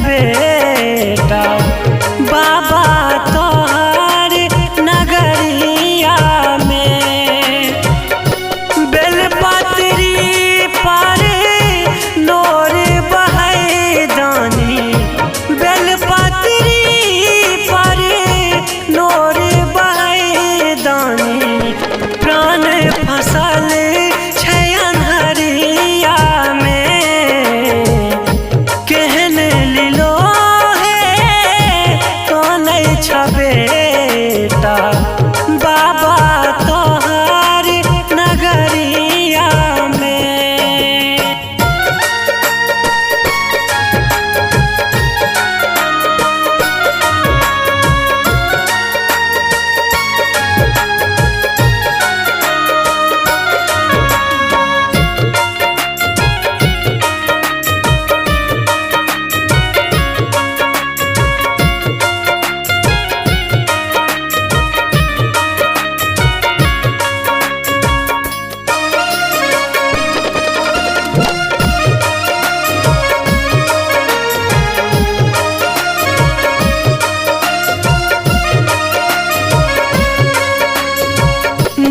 बेटा बाबा तोहर नगरिया में। बेलपत्री पर नोर बहै दानी, बेलपत्री पर नोर बहै दानी। प्राण फसल छै अन्हरिया में, केहन लीलो है कानै छ बेटा बाबा तोहर नगरिया में।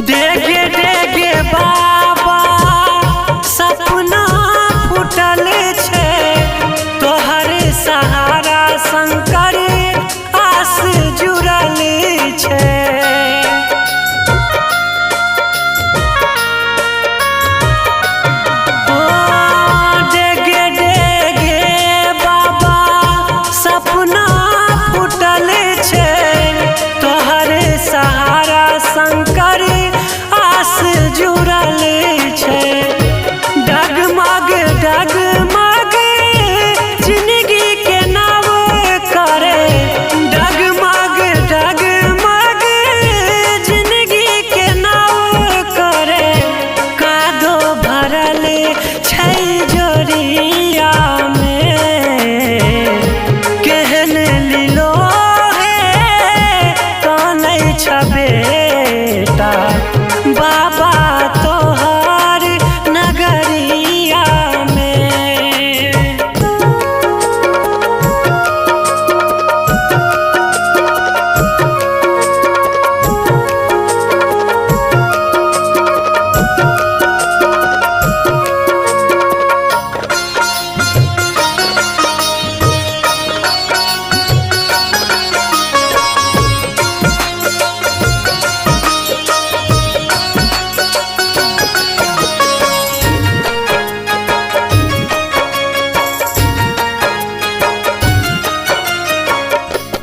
देखे देखे बाबा सपना फूटल छै, तोहर सहारा शंकर आस जुड़ल छै। ओ डेगे डेगे बाबा सपना फूटल छै, तोहर सहारा शंकर आस जुड़ल छै। डगमग डगमग जिंदगी के नाव करे, डगमग डगमग जिंदगी के नाव करे। कादो भरल छै जोरिया में, केहन लीलो है कानै छ बेटा बाबा तोहर नगरिया में।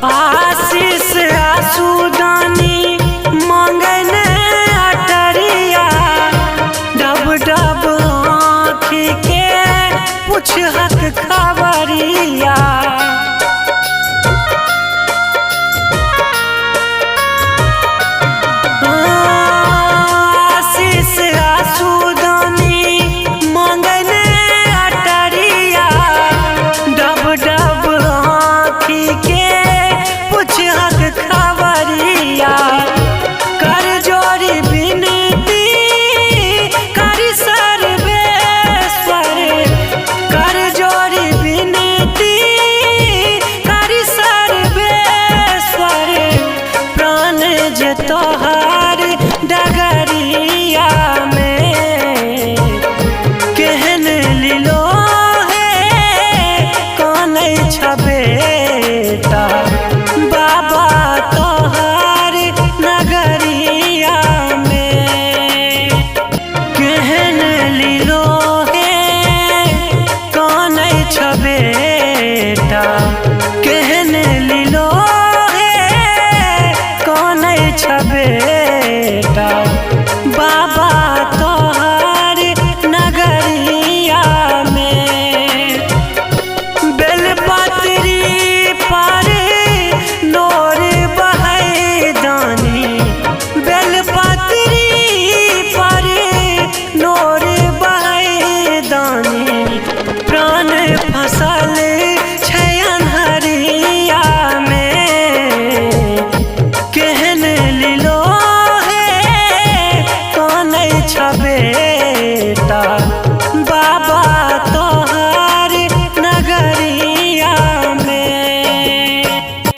आशीष आसूदानी मांगन अटरिया, डब डब आँखी के पुछहक खबरिया। आशीष आसूदानी मांगन अटरिया, डब डब आँखी के पुछहक खबरिया। कर जोरी विनती कर सर्वेश्वर, कर जोरी विनती कर सर्वेश्वर। प्राण जे तोहर डगरिया में, केहन लीलो है कानै छ बेटा बाबा तोहर नगरिया में। केहन लीलो है कानै छ बेटा